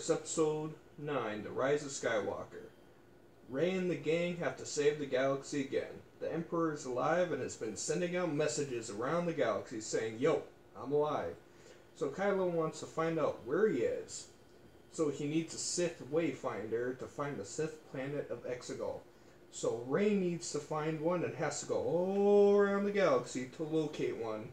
Wars, Episode 9, The Rise of Skywalker. Rey and the gang have to save the galaxy again. The Emperor is alive and has been sending out messages around the galaxy saying, "Yo, I'm alive." So Kylo wants to find out where he is. So he needs a Sith wayfinder to find the Sith planet of Exegol. So Rey needs to find one and has to go all around the galaxy to locate one,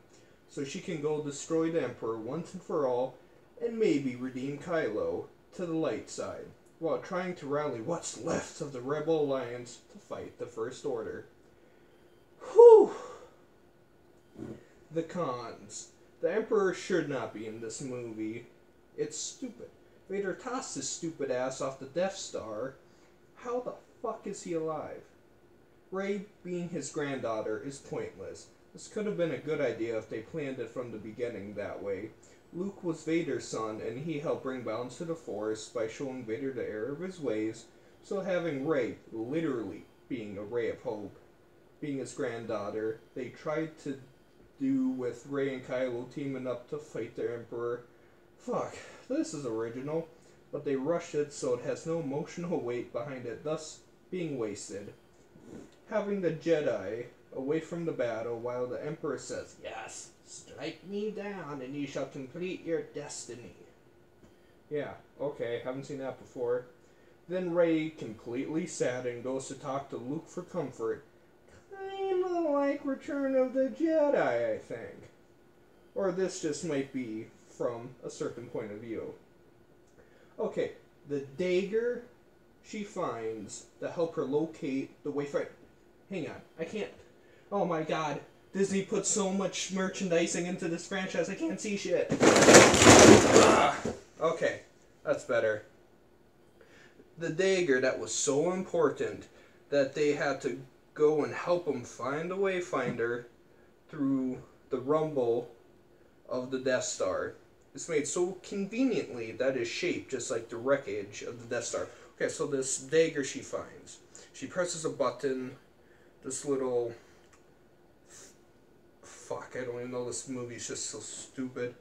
so she can go destroy the Emperor once and for all, and maybe redeem Kylo to the light side, while trying to rally what's left of the Rebel Alliance to fight the First Order. Whew! The cons. The Emperor should not be in this movie. It's stupid. Vader tossed his stupid ass off the Death Star. How the fuck is he alive? Rey being his granddaughter is pointless. This could have been a good idea if they planned it from the beginning that way. Luke was Vader's son, and he helped bring balance to the Force by showing Vader the error of his ways, so having Rey, literally being a ray of hope, being his granddaughter, they tried to do with Rey and Kylo teaming up to fight the Emperor. Fuck, this is original, but they rushed it so it has no emotional weight behind it, thus being wasted. Having the Jedi away from the battle while the Emperor says, "Yes, strike me down and you shall complete your destiny." Yeah, okay, haven't seen that before. Then Rey, completely sad, and goes to talk to Luke for comfort. Kinda like Return of the Jedi, I think. Or this just might be from a certain point of view. Okay, the dagger she finds to help her locate the Wayfinder. Hang on, I can't. Oh my god, Disney put so much merchandising into this franchise, I can't see shit. Okay, that's better. The dagger that was so important that they had to go and help him find the Wayfinder through the rumble of the Death Star. It's made so conveniently that it's shaped just like the wreckage of the Death Star. Okay, so this dagger she finds. She presses a button. This little... Fuck, I don't even know, this movie's just so stupid.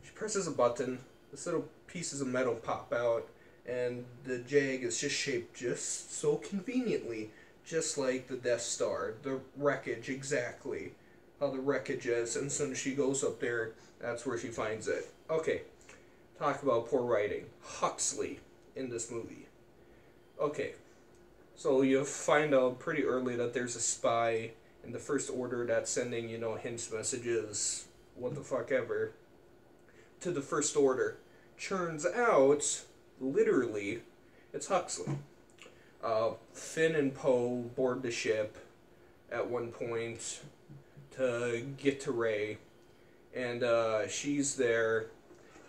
She presses a button. This little pieces of metal pop out. And the jag is just shaped just so conveniently. Just like the Death Star. The wreckage, exactly. How the wreckage is. And as soon as she goes up there, that's where she finds it. Okay, talk about poor writing. Huxley in this movie. Okay, so you find out pretty early that there's a spy in the First Order that's sending, hints, messages, what the fuck ever, to the First Order. Turns out, literally, it's Huxley. Finn and Poe board the ship at one point to get to Rey, and she's there,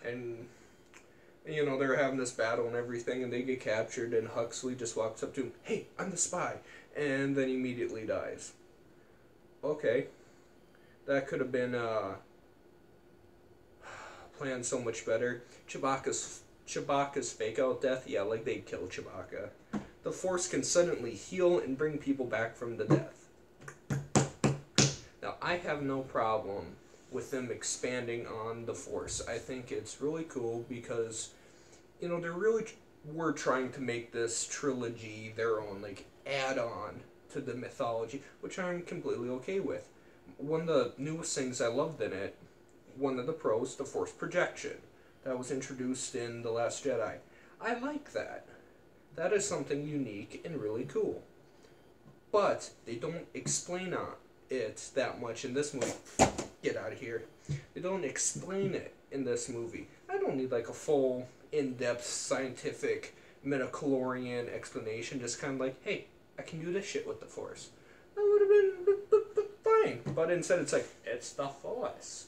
and they're having this battle and everything, and they get captured, and Huxley just walks up to him, "Hey, I'm the spy," and then immediately dies. Okay, that could have been planned so much better. Chewbacca's fake out death, yeah, like they'd kill Chewbacca. The Force can suddenly heal and bring people back from the death. Now, I have no problem with them expanding on the Force. I think it's really cool because, they really were trying to make this trilogy their own, like, add-on to the mythology, which I'm completely okay with. One of the newest things I loved in it, one of the pros, the Force projection, that was introduced in The Last Jedi. I like that. That is something unique and really cool. But they don't explain it that much in this movie. Get out of here. They don't explain it in this movie. I don't need like a full, in-depth, scientific, midichlorian explanation. Just kind of like, hey, I can do this shit with the Force. That would have been fine. But instead it's like, it's the Force.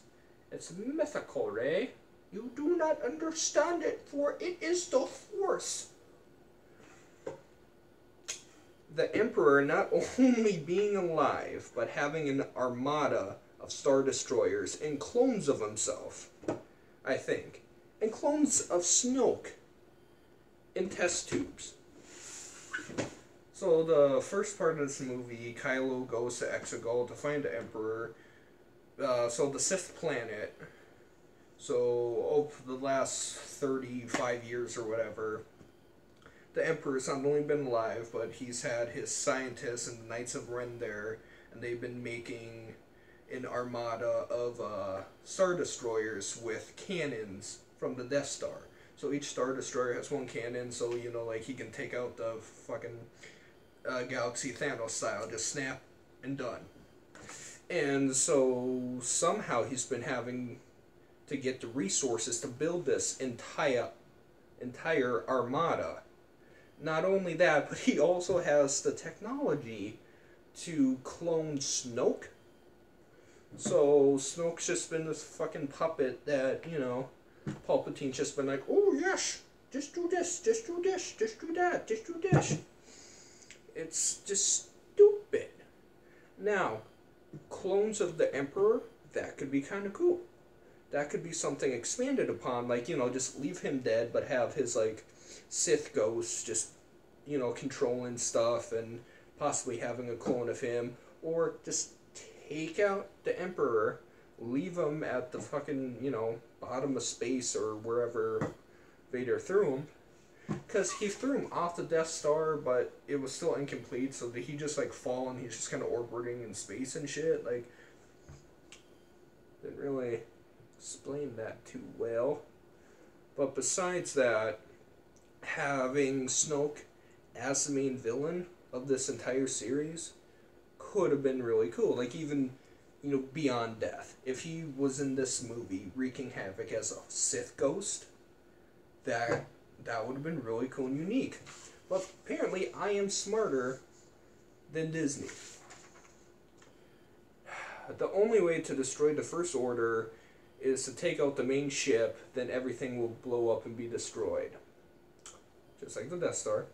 It's mythical, Rey. You do not understand it, for it is the Force. The Emperor not only being alive, but having an armada of Star Destroyers and clones of himself, I think. And clones of Snoke in test tubes. So the first part of this movie, Kylo goes to Exegol to find the Emperor. So the Sith planet So over the last 35 years or whatever, the Emperor's not only been alive, but he's had his scientists and the Knights of Ren there, and they've been making an armada of Star Destroyers with cannons from the Death Star. So each Star Destroyer has one cannon, so, you know, like, he can take out the fucking Galaxy Thanos style, just snap and done. And so somehow he's been having to get the resources to build this entire armada. Not only that, but he also has the technology to clone Snoke. So Snoke's just been this fucking puppet that, you know, Palpatine's just been like, oh yes, just do this, just do this, just do that, just do this. It's just stupid. Now, clones of the Emperor, that could be kind of cool. That could be something expanded upon, like, you know, just leave him dead, but have his, like, Sith ghosts just, you know, controlling stuff and possibly having a clone of him, or just take out the Emperor, leave him at the fucking, you know, bottom of space or wherever Vader threw him. Because he threw him off the Death Star, but it was still incomplete, so did he just, like, fall and he's just kind of orbiting in space and shit? Like, didn't really explain that too well. But besides that, having Snoke as the main villain of this entire series could have been really cool. Like, even, you know, beyond death. If he was in this movie wreaking havoc as a Sith ghost, that would have been really cool and unique. But apparently I am smarter than Disney. The only way to destroy the First Order is to take out the main ship, then everything will blow up and be destroyed. Just like the Death Star.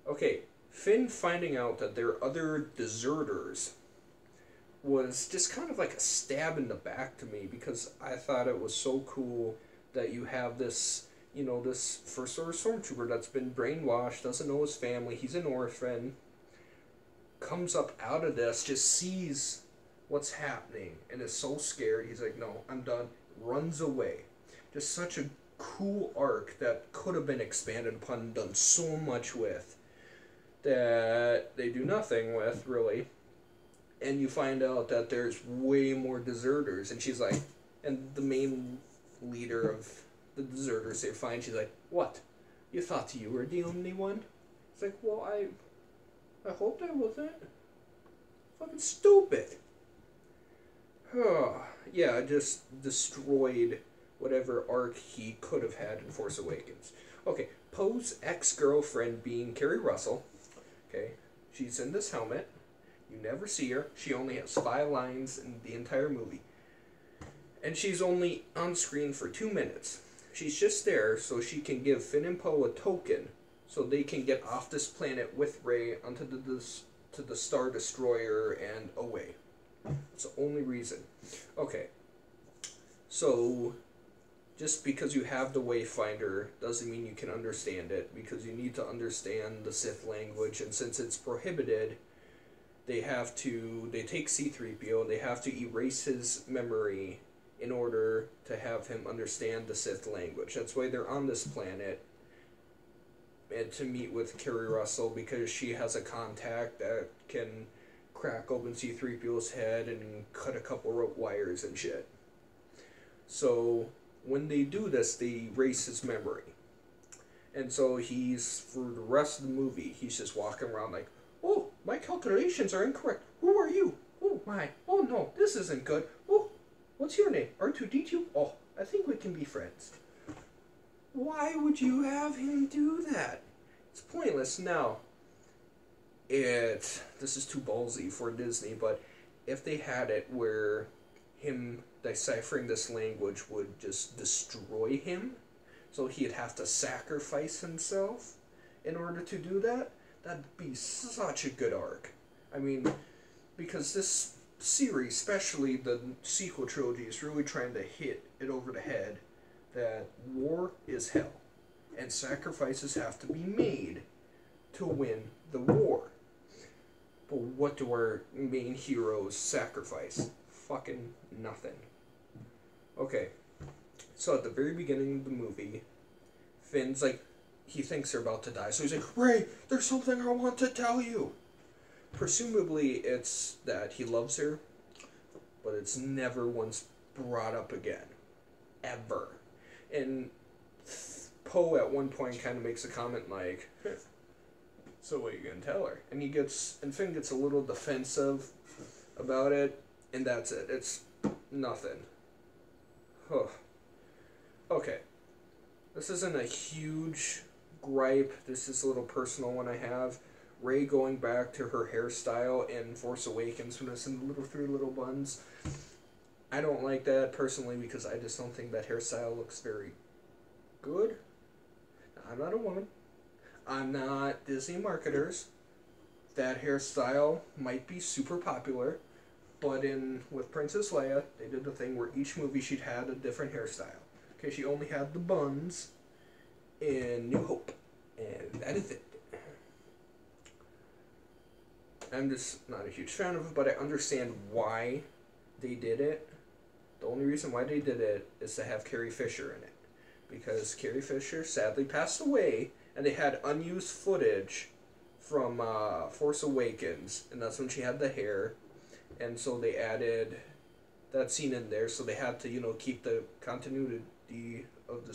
Okay, Finn finding out that there are other deserters was just kind of like a stab in the back to me, because I thought it was so cool that you have this, you know, this First Order Stormtrooper that's been brainwashed, doesn't know his family, he's an orphan, comes up out of this, just sees what's happening, and is so scared, he's like, no, I'm done, runs away. Just such a cool arc that could have been expanded upon and done so much with, that they do nothing with, really. And you find out that there's way more deserters, and she's like, and the main leader of the deserters they find, she's like, what? You thought you were the only one? It's like, well, I hoped I wasn't. Fucking stupid. Yeah, just destroyed whatever arc he could have had in Force Awakens. Okay, Poe's ex-girlfriend being Kerry Russell. Okay, she's in this helmet. You never see her. She only has 5 lines in the entire movie. And she's only on screen for 2 minutes. She's just there so she can give Finn and Poe a token so they can get off this planet with Rey onto the Star Destroyer and away. That's the only reason. Okay. So, just because you have the Wayfinder doesn't mean you can understand it, because you need to understand the Sith language, and since it's prohibited, they take C-3PO and they have to erase his memory in order to have him understand the Sith language. That's why they're on this planet, and to meet with Kerry Russell, because she has a contact that can crack open C-3PO's head and cut a couple rope wires and shit. So when they do this, they erase his memory. And so for the rest of the movie, he's just walking around like, oh, my calculations are incorrect. Who are you? Oh, my. Oh, no, this isn't good. Oh, what's your name? R2-D2? Oh, I think we can be friends. Why would you have him do that? It's pointless. Now, this is too ballsy for Disney, but if they had it where him deciphering this language would just destroy him, so he'd have to sacrifice himself in order to do that, that'd be such a good arc. I mean, because this series, especially the sequel trilogy, is really trying to hit it over the head that war is hell, and sacrifices have to be made to win the war. But what do our main heroes sacrifice? Fucking nothing. Okay. So at the very beginning of the movie, Finn's like, he thinks they're about to die, so he's like, Ray, there's something I want to tell you. Presumably it's that he loves her, but it's never once brought up again. Ever. And Poe at one point kind of makes a comment like, so what are you going to tell her? And Finn gets a little defensive about it, and that's it. It's nothing. Huh. Okay. This isn't a huge gripe. This is a little personal one I have. Rey going back to her hairstyle in Force Awakens when it's in the little three little buns. I don't like that personally because I just don't think that hairstyle looks very good. I'm not a woman. I'm not Disney marketers. That hairstyle might be super popular, but with Princess Leia, they did the thing where each movie she'd had a different hairstyle. Okay, she only had the buns in New Hope, and that is it. I'm just not a huge fan of it, but I understand why they did it. The only reason why they did it is to have Carrie Fisher in it. Because Carrie Fisher sadly passed away, and they had unused footage from Force Awakens, and that's when she had the hair, and so they added that scene in there, so they had to, keep the continuity of the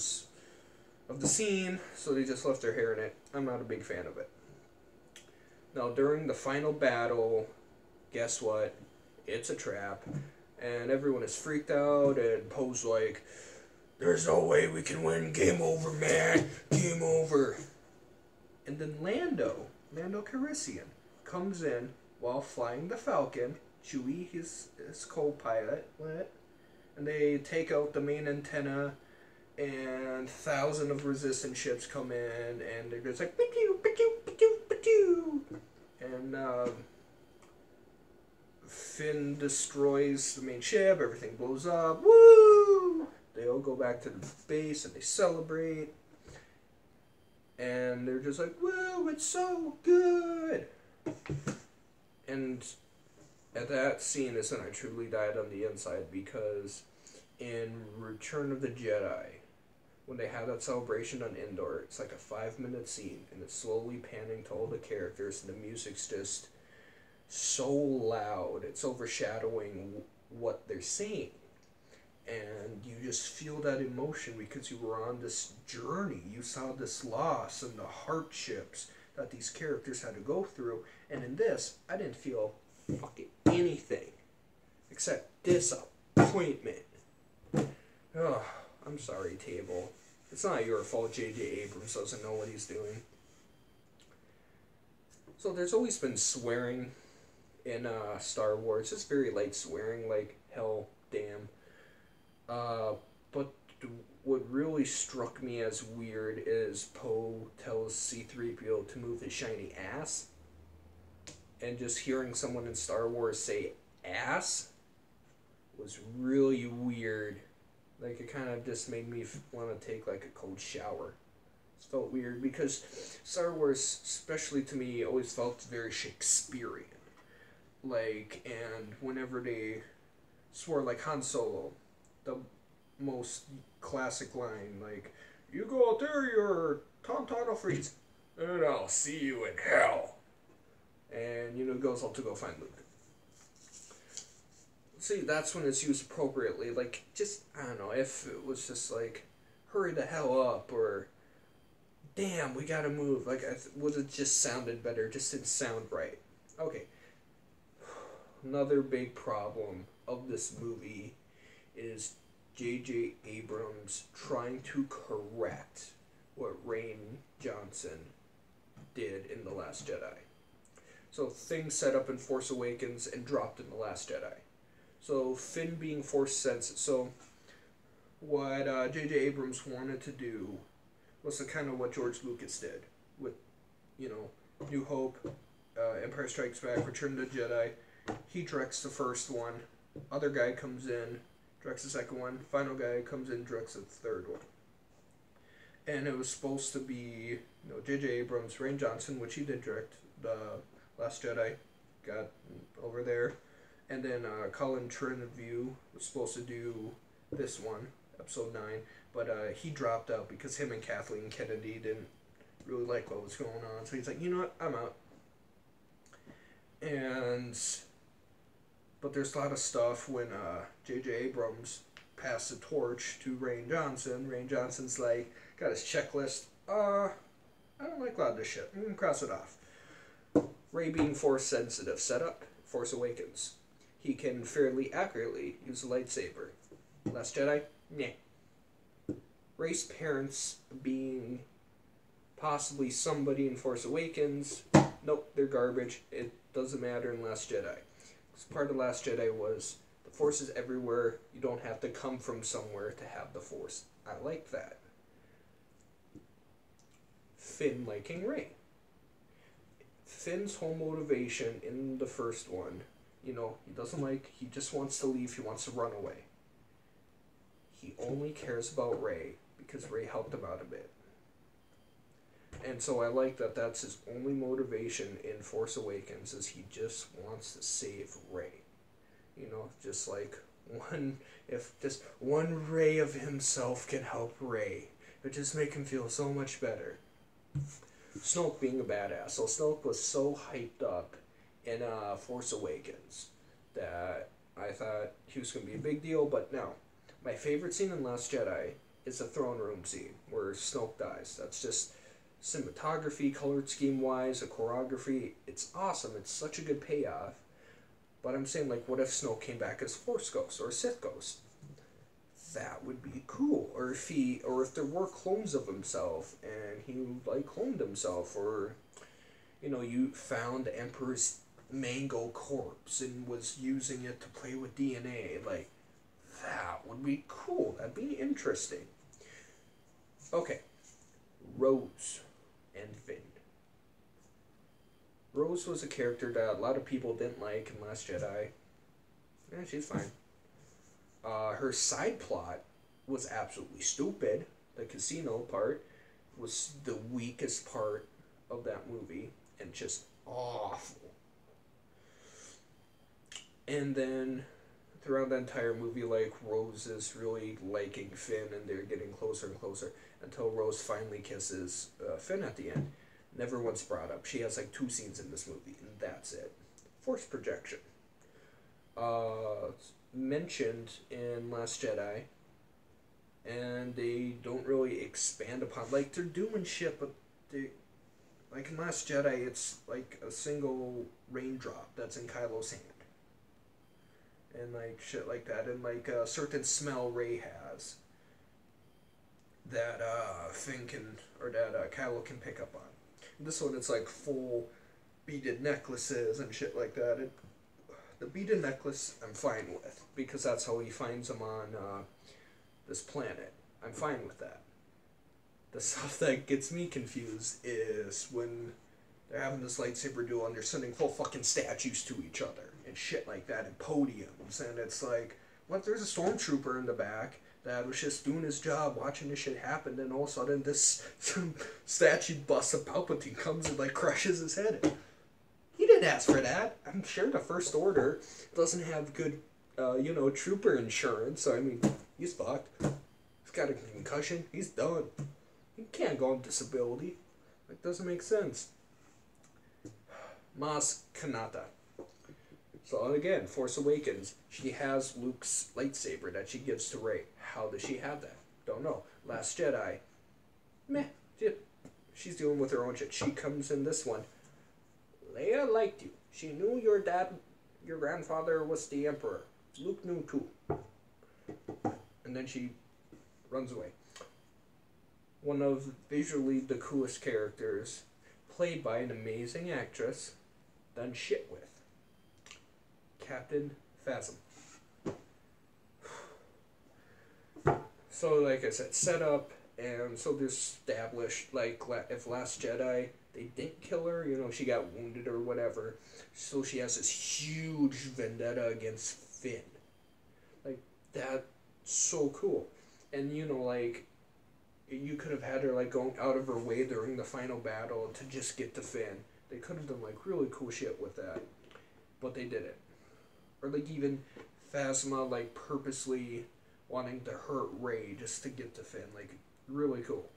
scene, so they just left their hair in it. I'm not a big fan of it. Now, during the final battle, guess what? It's a trap. And everyone is freaked out, and Poe's like, there's no way we can win. Game over, man. Game over. And then Lando Calrissian, comes in while flying the Falcon. Chewie, his co-pilot, and they take out the main antenna, and thousands of resistance ships come in, and they're just like, ba-doo, ba-doo, ba-doo, ba-doo. And Finn destroys the main ship, everything blows up, woo! They all go back to the base and they celebrate. And they're just like, woo, it's so good! And at that scene is when I truly died on the inside, because in Return of the Jedi, when they have that celebration on Endor, it's like a 5-minute scene, and it's slowly panning to all the characters, and the music's just so loud, it's overshadowing what they're saying. And you just feel that emotion because you were on this journey. You saw this loss and the hardships that these characters had to go through. And in this, I didn't feel fucking anything except disappointment. Oh, I'm sorry, table. It's not your fault J.J. Abrams doesn't know what he's doing. So there's always been swearing in Star Wars. It's very light swearing, like hell, damn. But what really struck me as weird is Poe tells C-3PO to move his shiny ass. And just hearing someone in Star Wars say ass was really weird. Like, it kind of just made me want to take, like, a cold shower. It felt weird because Star Wars, especially to me, always felt very Shakespearean. Like, and whenever they swore, like Han Solo, the most classic line, like, you go out there, you're Tauntaun freeze, and I'll see you in hell. And, goes out to go find Luke. See, that's when it's used appropriately. Like, just, I don't know, if it was just like, hurry the hell up, or, damn, we gotta move. Like, would have just sounded better. It just didn't sound right. Okay. Another big problem of this movie is J.J. Abrams trying to correct what Rian Johnson did in The Last Jedi. So things set up in Force Awakens and dropped in The Last Jedi. So Finn being Force sensitive. So what J.J. Abrams wanted to do was kind of what George Lucas did with, New Hope, Empire Strikes Back, Return of the Jedi. He directs the first one. Other guy comes in, directs the second one. Final guy comes in, directs the third one. And it was supposed to be, J.J. Abrams, Rian Johnson, which he did direct the Last Jedi, got over there. And then Colin Trevorrow was supposed to do this one episode 9. But he dropped out because him and Kathleen Kennedy didn't really like what was going on. So he's like, you know what, I'm out. And but there's a lot of stuff when J.J. Abrams passed the torch to Rian Johnson. Rian Johnson's like, got his checklist. I don't like a lot of this shit. I'm gonna cross it off. Rey being force sensitive. Setup. Force Awakens. He can fairly accurately use a lightsaber. Last Jedi? Meh. Rey's parents being possibly somebody in Force Awakens. Nope, they're garbage. It doesn't matter in Last Jedi. Because part of Last Jedi was the Force is everywhere. You don't have to come from somewhere to have the Force. I like that. Finn liking Rey. Finn's whole motivation in the first one, he doesn't he just wants to leave, he wants to run away. He only cares about Rey because Rey helped him out a bit. And so I like that that's his only motivation in Force Awakens, is he just wants to save Rey. Just like just one ray of himself can help Rey, it just make him feel so much better. Snoke being a badass. So Snoke was so hyped up in Force Awakens that I thought he was going to be a big deal, but no. My favorite scene in Last Jedi is the throne room scene where Snoke dies. That's just cinematography, colored scheme-wise, the choreography. It's awesome. It's such a good payoff. But I'm saying, what if Snoke came back as Force Ghost or a Sith Ghost? That would be cool. Or if there were clones of himself and he cloned himself, or you found the Emperor's mango corpse and was using it to play with DNA, that would be cool. That'd be interesting. Okay, Rose and Finn. Rose was a character that a lot of people didn't like in Last Jedi. Yeah, she's fine. Her side plot was absolutely stupid. The casino part was the weakest part of that movie, and just awful. And then throughout the entire movie, Rose is really liking Finn, and they're getting closer and closer until Rose finally kisses Finn at the end. Never once brought up. She has 2 scenes in this movie, and that's it. Force projection. Mentioned in Last Jedi, and they don't really expand upon, they're doing shit, but they, in Last Jedi, it's a single raindrop that's in Kylo's hand, and shit like that, and a certain smell Rey has that Finn can, or that Kylo can pick up on. This one, it's full beaded necklaces and shit like that. The beaded necklace, I'm fine with, because that's how he finds them on this planet. I'm fine with that. The stuff that gets me confused is when they're having this lightsaber duel and they're sending full fucking statues to each other and shit like that, and podiums, and it's what, there's a stormtrooper in the back that was just doing his job, watching this shit happen, and all of a sudden this statue bust of Palpatine comes and crushes his head in. He didn't ask for that. I'm sure the First Order doesn't have good, trooper insurance. So, he's fucked. He's got a concussion. He's done. He can't go on disability. That doesn't make sense. Maz Kanata. So, again, Force Awakens. She has Luke's lightsaber that she gives to Rey. How does she have that? Don't know. Last Jedi. Meh. She's dealing with her own shit. She comes in this one. Leia liked you. She knew your grandfather was the Emperor. Luke knew too. And then she runs away. One of visually the coolest characters, played by an amazing actress, done shit with. Captain Phasm. So, like I said, set up, and so they're established, if Last Jedi, they didn't kill her, she got wounded or whatever, so she has this huge vendetta against Finn. That's so cool. And, you could have had her, going out of her way during the final battle to just get to Finn. They could have done, really cool shit with that, but they didn't. Or, even Phasma, purposely wanting to hurt Rey just to get to Finn. Like, really cool.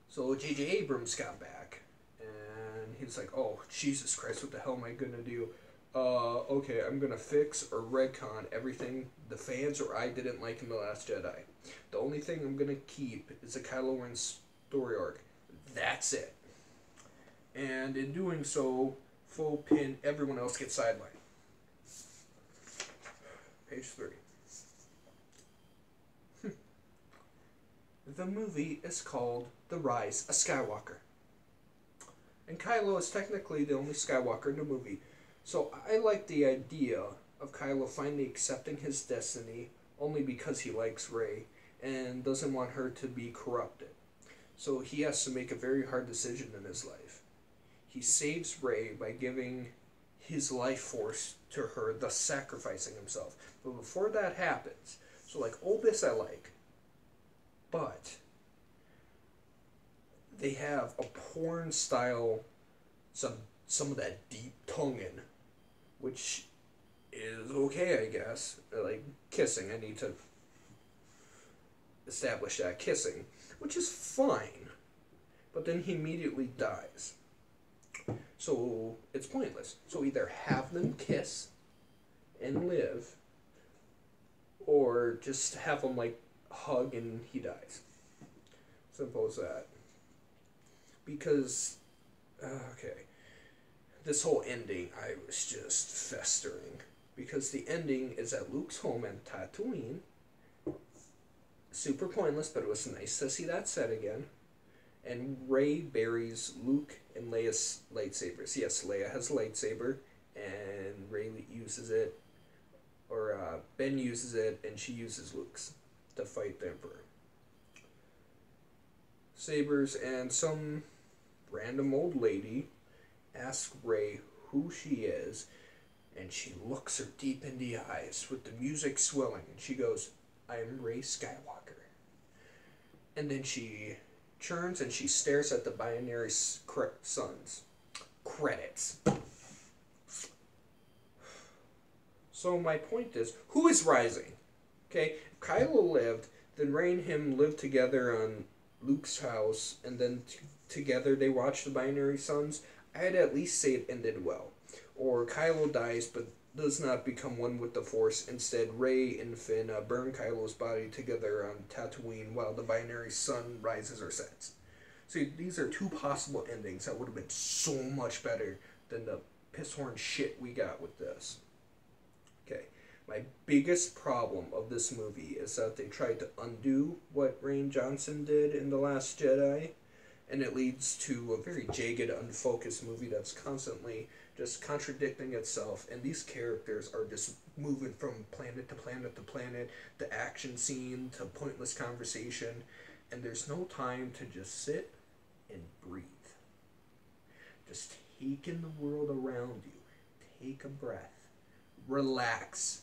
So J.J. Abrams got back, and he's like, oh, Jesus Christ, what the hell am I going to do? Okay, I'm going to fix or retcon everything the fans or I didn't like in The Last Jedi. The only thing I'm going to keep is the Kylo Ren story arc. That's it. And in doing so, full pin, everyone else gets sidelined. Page 3. The movie is called The Rise of Skywalker. And Kylo is technically the only Skywalker in the movie. So I like the idea of Kylo finally accepting his destiny only because he likes Rey and doesn't want her to be corrupted. So he has to make a very hard decision in his life. He saves Rey by giving his life force to her, thus sacrificing himself. But before that happens, so like, all this I like, but they have a porn style, some of that deep tonguing, which is okay, I guess. Like kissing, I need to establish that kissing, which is fine. But then he immediately dies. So it's pointless. So either have them kiss and live, or just have them like hug and he dies. Simple as that. Because, okay, this whole ending, I was just festering. Because the ending is at Luke's home in Tatooine. Super pointless, but it was nice to see that set again. And Rey buries Luke and Leia's lightsabers. Yes, Leia has a lightsaber, and Rey uses it, or Ben uses it, and she uses Luke's to fight the Emperor. Sabers, and some random old lady asks Rey who she is, and she looks her deep in the eyes with the music swelling, and she goes, I am Rey Skywalker. And then she turns and she stares at the binary suns. Credits. So my point is, who is rising? Okay, if Kylo lived, then Rey and him lived together on Luke's house, and then together they watched the binary suns. I'd at least say it ended well. Or Kylo dies but does not become one with the Force. Instead, Rey and Finn burn Kylo's body together on Tatooine while the binary sun rises or sets. See, these are two possible endings that would have been so much better than the piss horn shit we got with this. Okay, my biggest problem of this movie is that they tried to undo what Rian Johnson did in The Last Jedi, and it leads to a very jagged, unfocused movie that's constantly just contradicting itself, and these characters are just moving from planet to planet to planet, to action scene, to pointless conversation, and there's no time to just sit and breathe. Just take in the world around you. Take a breath. Relax.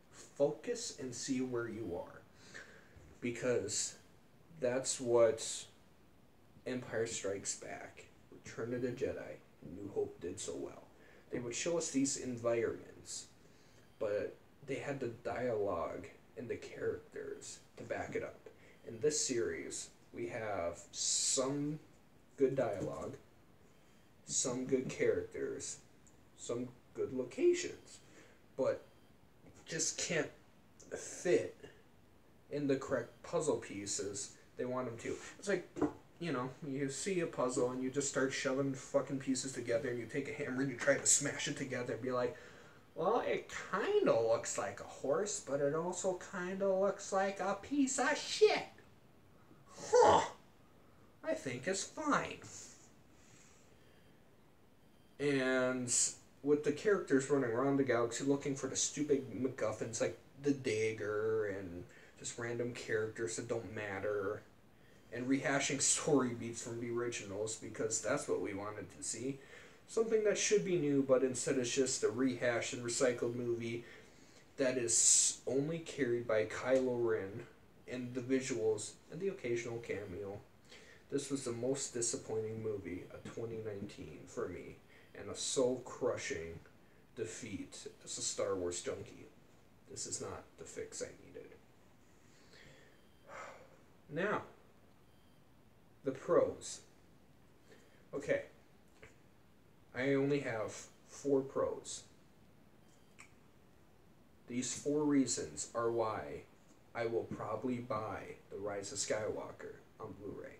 Focus and see where you are. Because that's what Empire Strikes Back, Return of the Jedi, and New Hope did so well. They would show us these environments, but they had the dialogue and the characters to back it up. In this series, we have some good dialogue, some good characters, some good locations, but just can't fit in the correct puzzle pieces they want them to. It's like, you know, you see a puzzle and you just start shoving fucking pieces together, and you take a hammer and you try to smash it together and be like, well, it kind of looks like a horse, but it also kind of looks like a piece of shit. Huh. I think it's fine. And with the characters running around the galaxy looking for the stupid MacGuffins like the dagger and just random characters that don't matter, and rehashing story beats from the originals because that's what we wanted to see. Something that should be new, but instead it's just a rehashed and recycled movie that is only carried by Kylo Ren and the visuals and the occasional cameo. This was the most disappointing movie of 2019 for me, and a soul-crushing defeat as a Star Wars junkie. This is not the fix I needed. Now, the pros. Okay, I only have 4 pros. These 4 reasons are why I will probably buy The Rise of Skywalker on Blu-ray.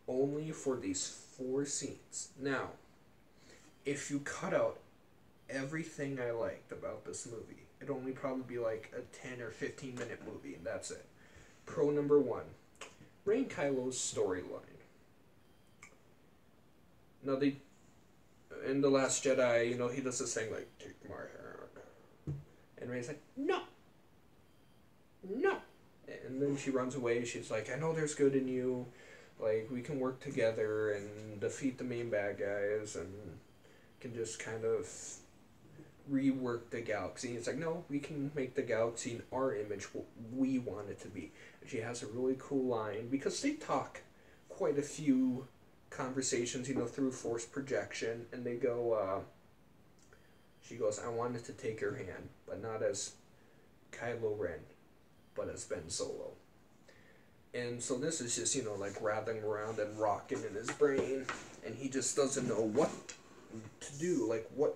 Only for these 4 scenes. Now, if you cut out everything I liked about this movie, it'd only probably be like a 10 or 15 minute movie, and that's it. Pro number 1, Rey and Kylo's storyline. Now, in The Last Jedi, he does this thing like, take my hand. And Rey's like, no. No. And then she runs away. She's like, I know there's good in you. Like, we can work together and defeat the main bad guys and can just kind of rework the galaxy. And it's like, no, we can make the galaxy in our image what we want it to be. And she has a really cool line because they talk quite a few conversations, through force projection, and they go, she goes, I wanted to take your hand, but not as Kylo Ren, but as Ben Solo. And so this is just, like rattling around and rocking in his brain, and he just doesn't know what to do. Like, what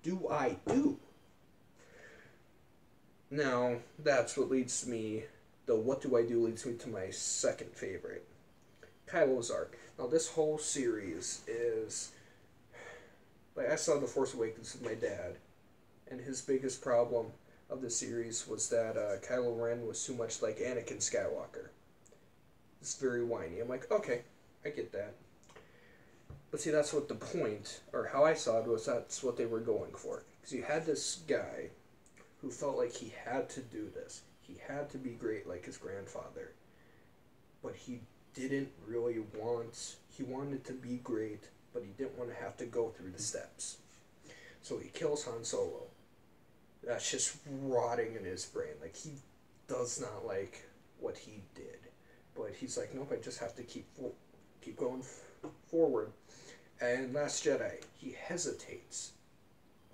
do I do? Now, that's what leads me, the what do I do leads me to my second favorite, Kylo's arc. Now, this whole series is, like, I saw The Force Awakens with my dad, and his biggest problem of the series was that Kylo Ren was too much like Anakin Skywalker. It's very whiny. I'm like, okay, I get that. But see, that's what the point, or how I saw it, was that's what they were going for. Because you had this guy who felt like he had to do this. He had to be great like his grandfather. But he didn't really he wanted to be great, but he didn't want to have to go through the steps. So he kills Han Solo. That's just rotting in his brain. Like, he does not like what he did. But he's like, nope, I just have to keep going forward. And Last Jedi, he hesitates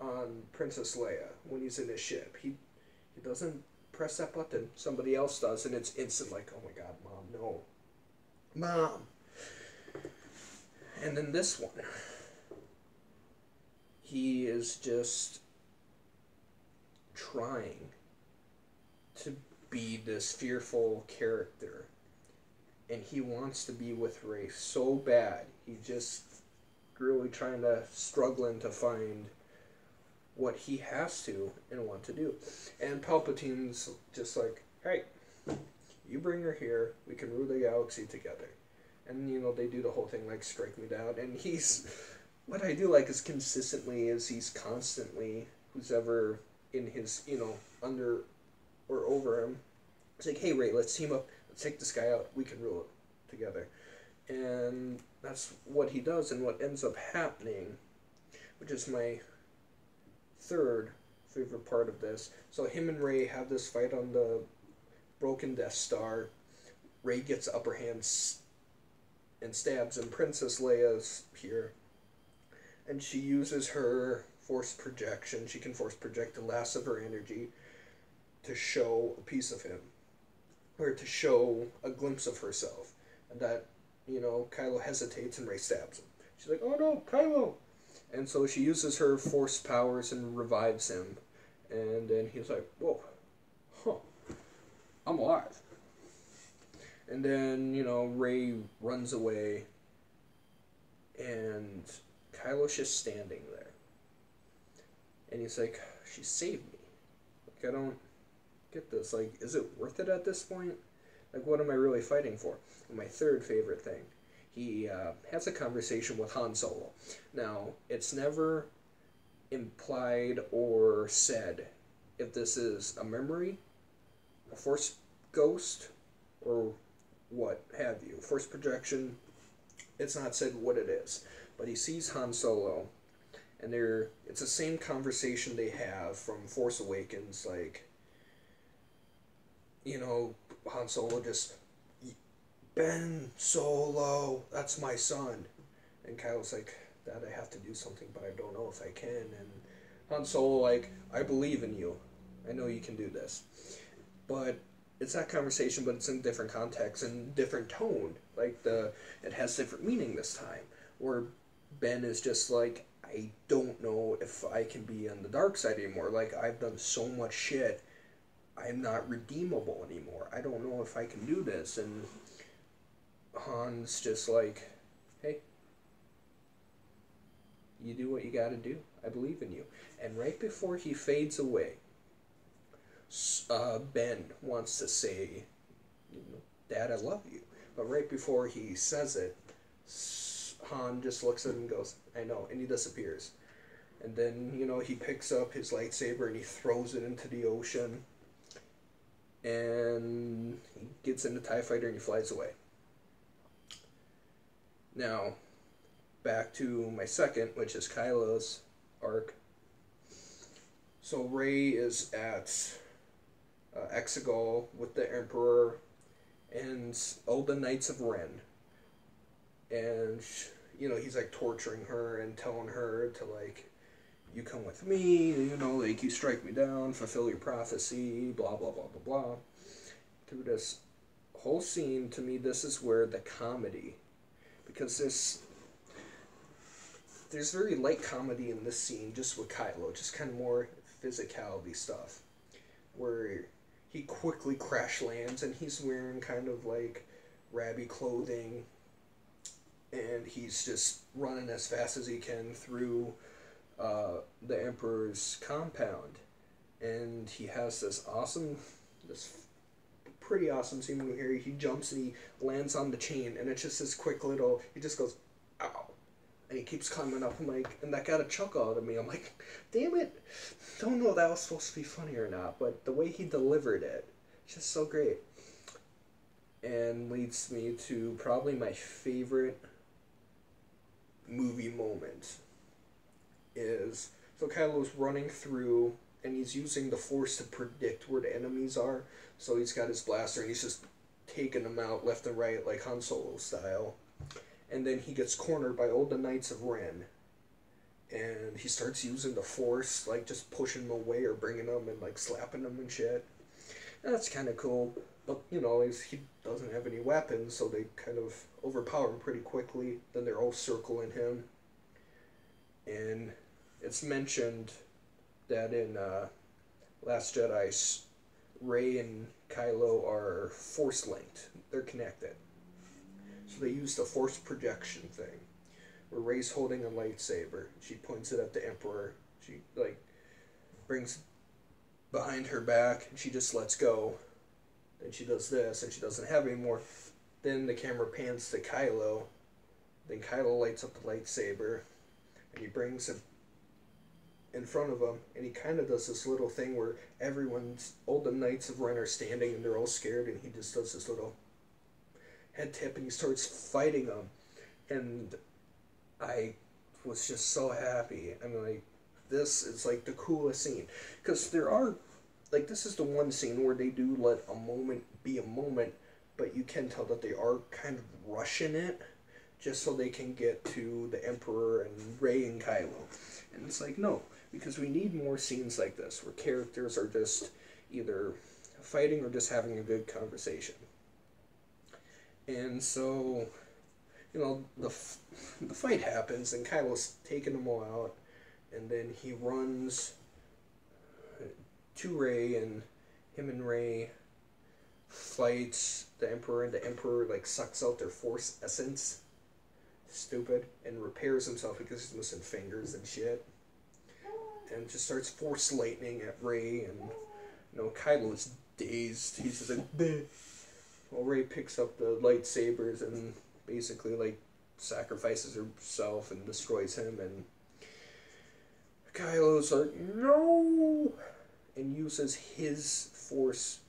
on Princess Leia when he's in his ship. He doesn't press that button. Somebody else does, and it's instant like, oh my god, Mom, no. Mom! And then this one, he is just trying to be this fearful character, and he wants to be with Rey so bad. He's just really struggling to find what he has to and want to do. And Palpatine's just like, hey, you bring her here, we can rule the galaxy together. And, they do the whole thing like, strike me down. And what I do like is he's constantly, who's ever in his, under or over him, it's like, hey, Rey, let's team up, let's take this guy out, we can rule it together. And that's what he does, and what ends up happening, which is my third favorite part of this. So him and Rey have this fight on the broken Death Star. Rey gets upper hand and stabs him. Princess Leia's here, and she uses her force projection. She can force project the last of her energy to show a piece of him, or to show a glimpse of herself. And that, Kylo hesitates and Rey stabs him. She's like, oh no, Kylo! And so she uses her force powers and revives him. And then he's like, whoa, I'm alive. And then, Rey runs away, and Kylo's just standing there. And he's like, she saved me. Like, I don't get this. Like, is it worth it at this point? Like, what am I really fighting for? And my third favorite thing, he has a conversation with Han Solo. Now, it's never implied or said if this is a memory, a force ghost, or what have you. Force projection, it's not said what it is. But he sees Han Solo, and it's the same conversation they have from Force Awakens, like, Han Solo just, Ben Solo, that's my son. And Kylo's like, Dad, I have to do something, but I don't know if I can. And Han Solo like, I believe in you. I know you can do this. but it's that conversation, but it's in different context and different tone. Like it has different meaning this time. Where Ben is just like, I don't know if I can be on the dark side anymore. Like, I've done so much shit. I'm not redeemable anymore. I don't know if I can do this. And Han's just like, hey, you do what you gotta do. I believe in you. And right before he fades away, Ben wants to say, Dad, I love you. But right before he says it, Han just looks at him and goes, I know, and he disappears. And then, he picks up his lightsaber and he throws it into the ocean. And he gets in the TIE fighter and he flies away. Now, back to my second, which is Kylo's arc. So Rey is at Exegol with the Emperor and all the Knights of Ren. And, he's like torturing her and telling her to like, you come with me, like you strike me down, fulfill your prophecy, blah, blah, blah, blah, blah. Through this whole scene, to me, this is where the comedy, because there's very light comedy in this scene, just with Kylo, just kind of more physicality stuff, where he quickly crash lands, and he's wearing kind of like rabby clothing, and he's just running as fast as he can through the Emperor's compound, and he has this pretty awesome scene where he jumps and he lands on the chain, and it's just this quick little, he just goes, ow, and he keeps climbing up. I'm like, and that got a chuckle out of me. I'm like, damn it, don't know if that was supposed to be funny or not, but the way he delivered it, just so great. And leads me to probably my favorite movie moment is, so Kylo's running through and he's using the Force to predict where the enemies are. So he's got his blaster and he's just taking them out left and right like Han Solo style. And then he gets cornered by all the Knights of Ren. And he starts using the Force, like just pushing them away or bringing them and like slapping them and shit. And that's kind of cool. But, he doesn't have any weapons, so they kind of overpower him pretty quickly. Then they're all circling him. And it's mentioned that in Last Jedi, Rey and Kylo are Force-linked. They're connected. So they use the Force projection thing, where Rey's holding a lightsaber. She points it at the Emperor. She, brings behind her back, and she just lets go. Then she does this, and she doesn't have any more. Then the camera pans to Kylo. Then Kylo lights up the lightsaber, and he brings it in front of him, and he kind of does this little thing where all the Knights of Ren are standing, and they're all scared, and he just does this little head tip, and he starts fighting them. And I was just so happy. I'm like, this is like the coolest scene. Because there are, this is the one scene where they do let a moment be a moment, but you can tell that they are kind of rushing it just so they can get to the Emperor and Rey and Kylo. And it's like, no, because we need more scenes like this where characters are just either fighting or just having a good conversation. And so, the fight happens, and Kylo's taking them all out, and then he runs to Rey, and him and Rey fights the Emperor, and the Emperor sucks out their Force essence, stupid, and repairs himself because he's missing fingers and shit, and just starts Force lightning at Rey, and Kylo's dazed. He's just like, bleh. Well, Rey picks up the lightsabers and basically sacrifices herself and destroys him, and Kylo's like, no, and uses his Force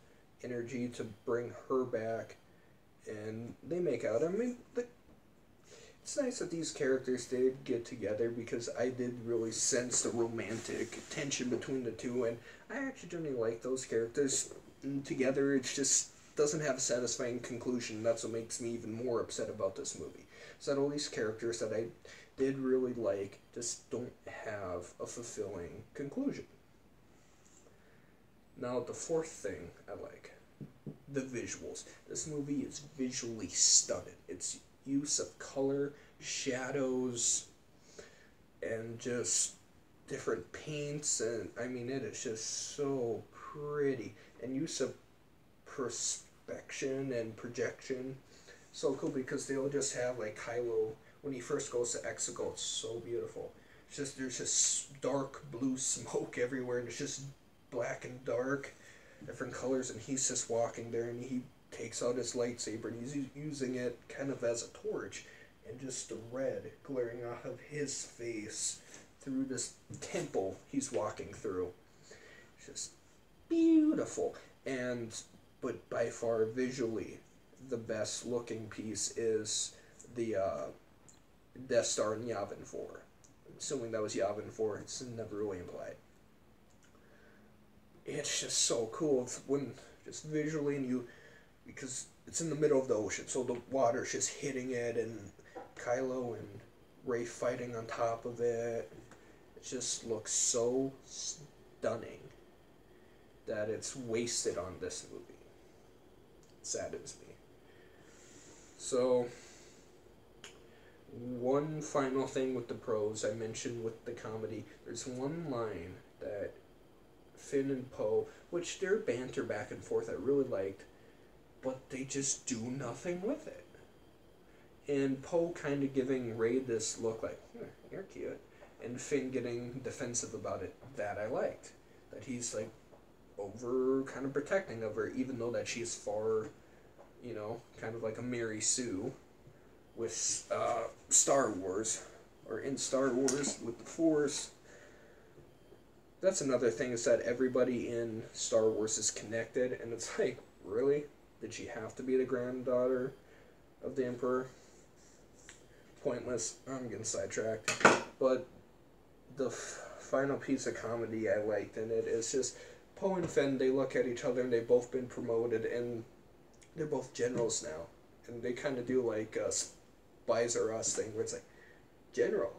energy to bring her back, and they make out. I mean, it's nice that these characters did get together, because I did really sense the romantic tension between the two, and I actually generally like those characters together. It just doesn't have a satisfying conclusion. That's what makes me even more upset about this movie. So that all these characters that I did really like just don't have a fulfilling conclusion. Now, the fourth thing I like. the visuals. This movie is visually stunning. Its use of color, shadows, and just different paints, and I mean, it is just so pretty. And use of perspection and projection, so cool, because they'll just have like Kylo when he first goes to Exegol. It's so beautiful. It's just, there's just dark blue smoke everywhere, and it's just black and dark, different colors, and he's just walking there, and he takes out his lightsaber, and he's using it kind of as a torch, and just the red glaring off of his face through this temple he's walking through. It's just beautiful. And but by far visually the best looking piece is the Death Star in Yavin 4. Assuming that was Yavin 4, it's never really implied. It's just so cool. It's when just visually, and you, because it's in the middle of the ocean, so the water's just hitting it, and Kylo and Rey fighting on top of it. It just looks so stunning that it's wasted on this movie. It saddens me. So, one final thing with the pros I mentioned with the comedy. There's one line that Finn and Poe, which their banter back and forth I really liked, but they just do nothing with it. And Poe kind of giving Rey this look like, you're cute. And Finn getting defensive about it. That I liked. That he's like over kind of protecting of her, even though that she's far, you know, kind of like a Mary Sue with Star Wars, or in Star Wars with the Force. That's another thing, is that everybody in Star Wars is connected, and it's like, really? Did she have to be the granddaughter of the Emperor? Pointless. I'm getting sidetracked. But the final piece of comedy I liked in it is just Poe and Finn, they look at each other, and they've both been promoted, and they're both generals now. And they kind of do like a Spies Are Us thing, where it's like, General.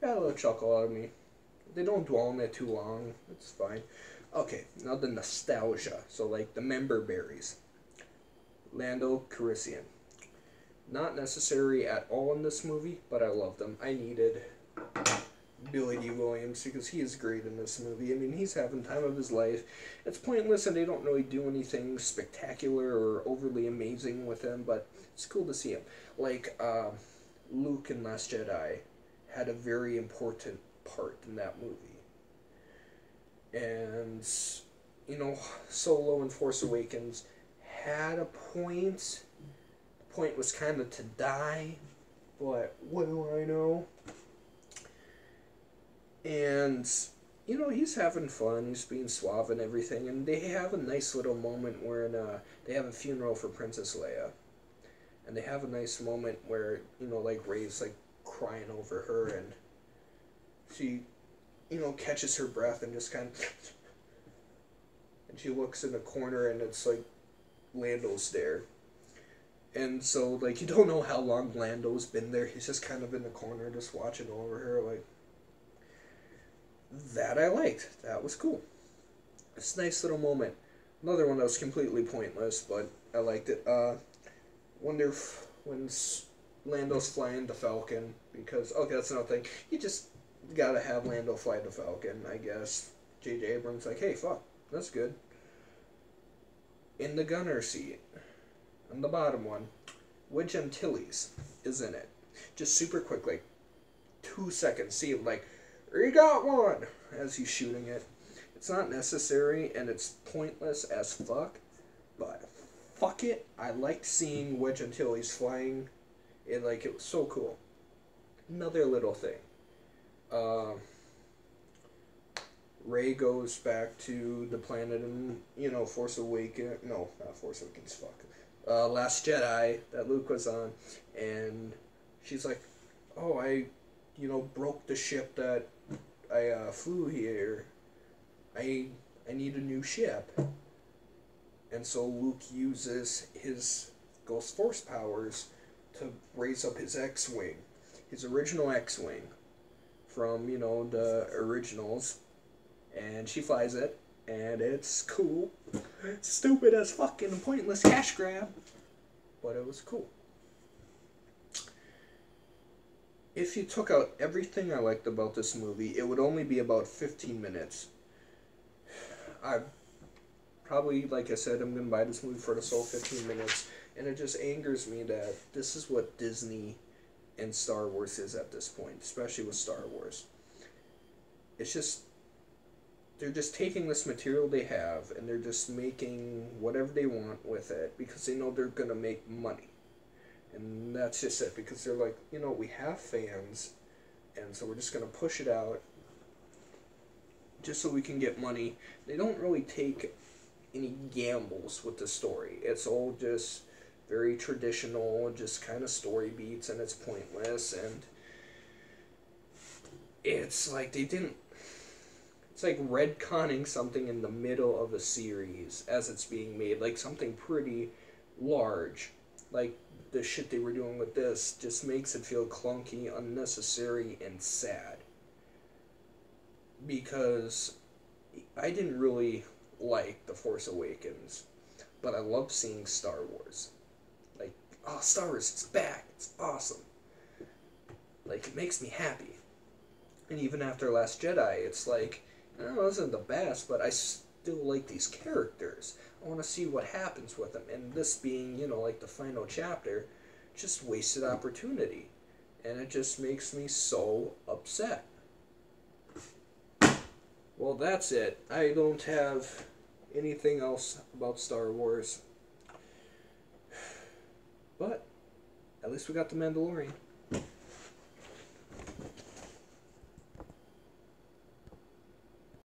Got a little chuckle out of me. They don't dwell on it too long. It's fine. Okay, now the nostalgia. So like the member berries. Lando Calrissian. Not necessary at all in this movie, but I love them. I needed Billy D. Williams because he is great in this movie. I mean, he's having time of his life. It's pointless, and they don't really do anything spectacular or overly amazing with him, but it's cool to see him. Like Luke in Last Jedi had a very important part in that movie. And, you know, Solo in Force Awakens had a point. The point was kind of to die, but what do I know? And, you know, he's having fun, he's being suave and everything, and they have a nice little moment where they have a funeral for Princess Leia. And they have a nice moment where, you know, like, Rey's, like, crying over her, and she, you know, catches her breath and just kind of, and she looks in the corner, and it's like Lando's there. And so, like, you don't know how long Lando's been there. He's just kind of in the corner just watching over her, like, that I liked. That was cool. It's a nice little moment. Another one that was completely pointless, but I liked it. When Lando's flying the Falcon, because, okay, that's another thing. You just gotta have Lando fly the Falcon, I guess. J.J. Abrams like, hey, fuck, that's good. In the gunner seat, on the bottom one, Wedge Antilles is in it. Just super quick, like 2 seconds. See him like, he got one, as he's shooting it. It's not necessary, and it's pointless as fuck, but fuck it. I liked seeing Wedge Antilles flying. It was so cool. Another little thing. Rey goes back to the planet in, you know, Force Awakens. No, not Force Awakens, fuck. Last Jedi that Luke was on, and she's like, oh, I, you know, broke the ship that I flew here. I need a new ship. And so Luke uses his Ghost Force powers to raise up his X-Wing. His original X-Wing from, you know, the originals. And she flies it. and it's cool. Stupid as fucking pointless cash grab, but it was cool. If you took out everything I liked about this movie, it would only be about 15 minutes. I probably, like I said, I'm going to buy this movie for the sole 15 minutes, and it just angers me that this is what Disney and Star Wars is at this point, especially with Star Wars. It's just, they're just taking this material they have, and they're just making whatever they want with it, because they know they're going to make money. And that's just it, because they're like, you know, we have fans, and so we're just going to push it out just so we can get money. They don't really take any gambles with the story. It's all just very traditional, just kind of story beats, and it's pointless, and it's like they didn't... It's like retconning something in the middle of a series as it's being made, like something pretty large. Like, the shit they were doing with this just makes it feel clunky, unnecessary, and sad. Because I didn't really like The Force Awakens, but I love seeing Star Wars. Like, oh, Star Wars, it's back, it's awesome. Like, it makes me happy. And even after Last Jedi, it's like, I know it wasn't the best, but I still like these characters. I want to see what happens with them. And this being, you know, like the final chapter, just wasted opportunity. And it just makes me so upset. Well, that's it. I don't have anything else about Star Wars. But at least we got The Mandalorian.